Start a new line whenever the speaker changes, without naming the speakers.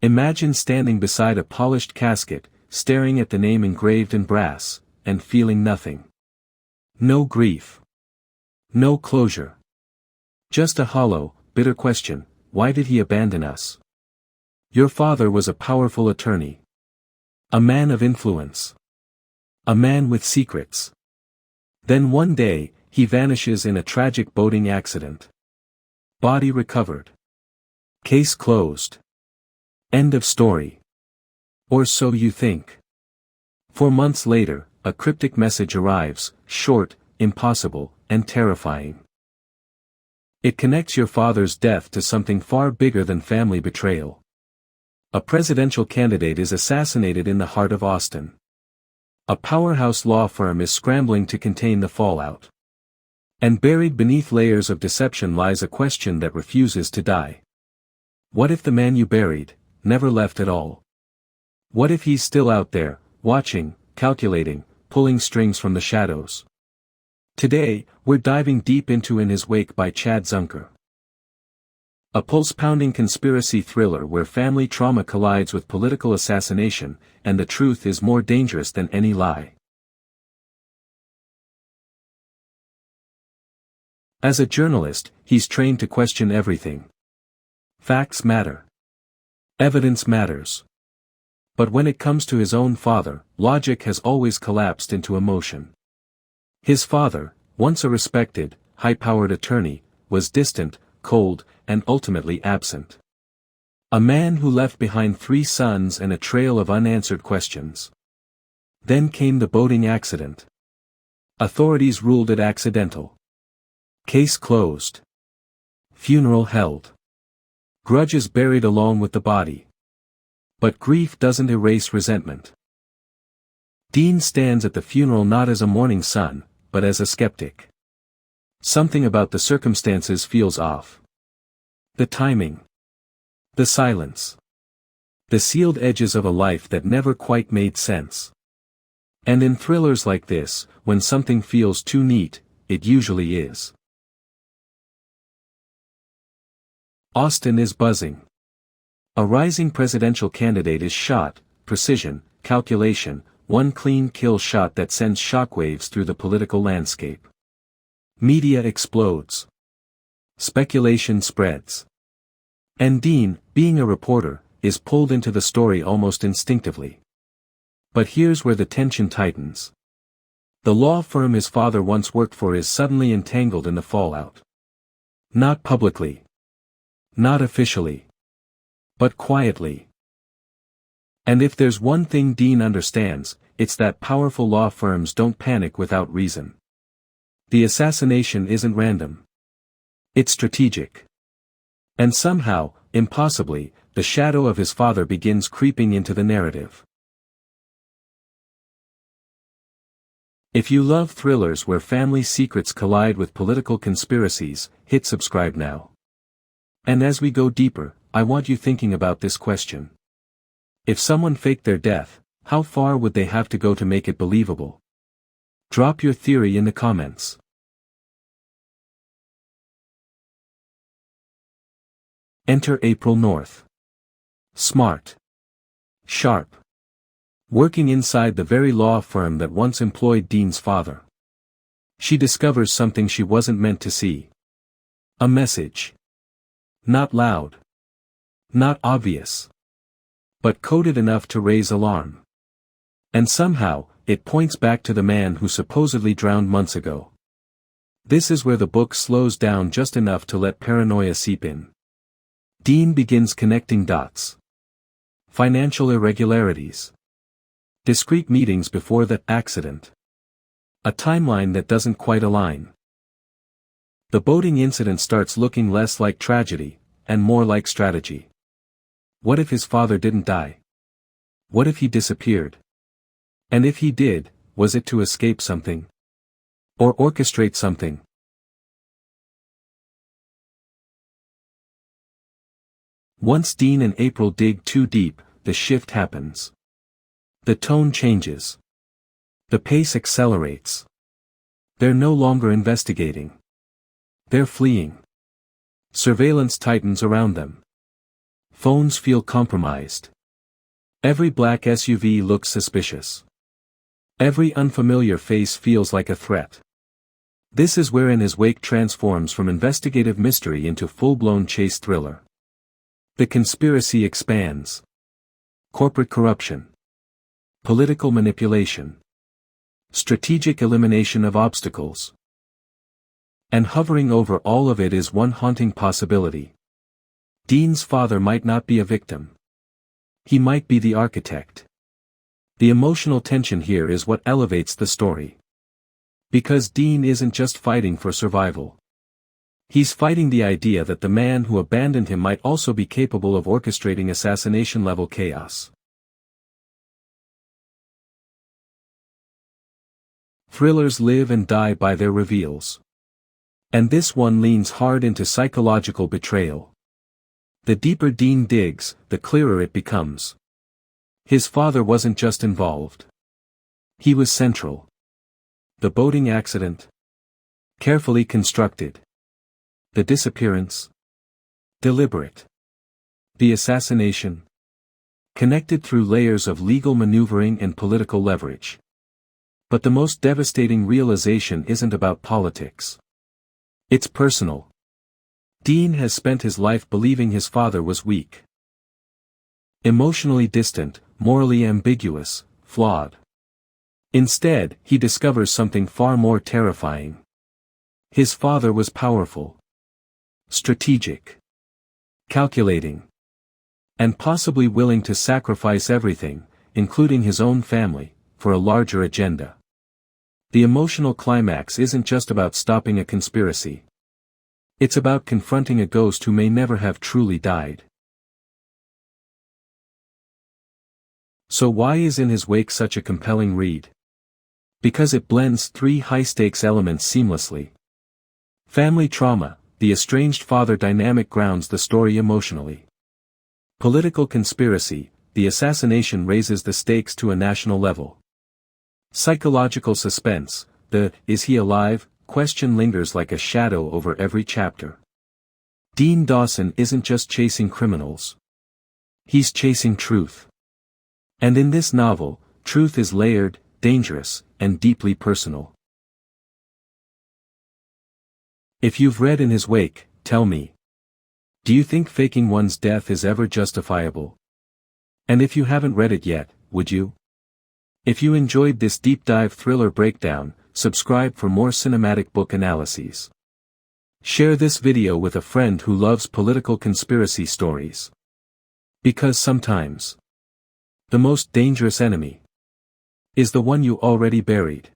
Imagine standing beside a polished casket, staring at the name engraved in brass, and feeling nothing. No grief. No closure. Just a hollow, bitter question: why did he abandon us? Your father was a powerful attorney. A man of influence. A man with secrets. Then one day, he vanishes in a tragic boating accident. Body recovered. Case closed. End of story. Or so you think. 4 months later, a cryptic message arrives, short, impossible, and terrifying. It connects your father's death to something far bigger than family betrayal. A presidential candidate is assassinated in the heart of Austin. A powerhouse law firm is scrambling to contain the fallout. And buried beneath layers of deception lies a question that refuses to die. What if the man you buried never left at all? What if he's still out there, watching, calculating, pulling strings from the shadows? Today, we're diving deep into In His Wake by Chad Zunker. A pulse-pounding conspiracy thriller where family trauma collides with political assassination, and the truth is more dangerous than any lie. As a journalist, he's trained to question everything. Facts matter. Evidence matters. But when it comes to his own father, logic has always collapsed into emotion. His father, once a respected, high-powered attorney, was distant, cold, and ultimately absent. A man who left behind 3 sons and a trail of unanswered questions. Then came the boating accident. Authorities ruled it accidental. Case closed. Funeral held. Grudges buried along with the body. But grief doesn't erase resentment. Dean stands at the funeral not as a mourning son, but as a skeptic. Something about the circumstances feels off. The timing. The silence. The sealed edges of a life that never quite made sense. And in thrillers like this, when something feels too neat, it usually is. Austin is buzzing. A rising presidential candidate is shot, precision, calculation, one clean kill shot that sends shockwaves through the political landscape. Media explodes. Speculation spreads. And Dean, being a reporter, is pulled into the story almost instinctively. But here's where the tension tightens. The law firm his father once worked for is suddenly entangled in the fallout. Not publicly. Not officially. But quietly. And if there's one thing Dean understands, it's that powerful law firms don't panic without reason. The assassination isn't random. It's strategic. And somehow, impossibly, the shadow of his father begins creeping into the narrative. If you love thrillers where family secrets collide with political conspiracies, hit subscribe now. And as we go deeper, I want you thinking about this question. If someone faked their death, how far would they have to go to make it believable? Drop your theory in the comments. Enter April North. Smart. Sharp. Working inside the very law firm that once employed Dean's father. She discovers something she wasn't meant to see. A message. Not loud. Not obvious. But coded enough to raise alarm. And somehow, it points back to the man who supposedly drowned months ago. This is where the book slows down just enough to let paranoia seep in. Dean begins connecting dots. Financial irregularities. Discreet meetings before that accident. A timeline that doesn't quite align. The boating incident starts looking less like tragedy, and more like strategy. What if his father didn't die? What if he disappeared? And if he did, was it to escape something? Or orchestrate something? Once Dean and April dig too deep, the shift happens. The tone changes. The pace accelerates. They're no longer investigating. They're fleeing. Surveillance tightens around them. Phones feel compromised. Every black SUV looks suspicious. Every unfamiliar face feels like a threat. This is where In His Wake transforms from investigative mystery into full-blown chase thriller. The conspiracy expands. Corporate corruption. Political manipulation. Strategic elimination of obstacles. And hovering over all of it is one haunting possibility. Dean's father might not be a victim. He might be the architect. The emotional tension here is what elevates the story. Because Dean isn't just fighting for survival. He's fighting the idea that the man who abandoned him might also be capable of orchestrating assassination-level chaos. Thrillers live and die by their reveals. And this one leans hard into psychological betrayal. The deeper Dean digs, the clearer it becomes. His father wasn't just involved. He was central. The boating accident. Carefully constructed. The disappearance. Deliberate. The assassination. Connected through layers of legal maneuvering and political leverage. But the most devastating realization isn't about politics. It's personal. Dean has spent his life believing his father was weak. Emotionally distant, morally ambiguous, flawed. Instead, he discovers something far more terrifying. His father was powerful. Strategic. Calculating. And possibly willing to sacrifice everything, including his own family, for a larger agenda. The emotional climax isn't just about stopping a conspiracy. It's about confronting a ghost who may never have truly died. So why is In His Wake such a compelling read? Because it blends three high-stakes elements seamlessly. Family trauma, the estranged father dynamic grounds the story emotionally. Political conspiracy, the assassination raises the stakes to a national level. Psychological suspense, the "is he alive?" question lingers like a shadow over every chapter. Dean Dawson isn't just chasing criminals. He's chasing truth. And in this novel, truth is layered, dangerous, and deeply personal. If you've read In His Wake, tell me. Do you think faking one's death is ever justifiable? And if you haven't read it yet, would you? If you enjoyed this deep dive thriller breakdown, subscribe for more cinematic book analyses. Share this video with a friend who loves political conspiracy stories. Because sometimes, the most dangerous enemy is the one you already buried.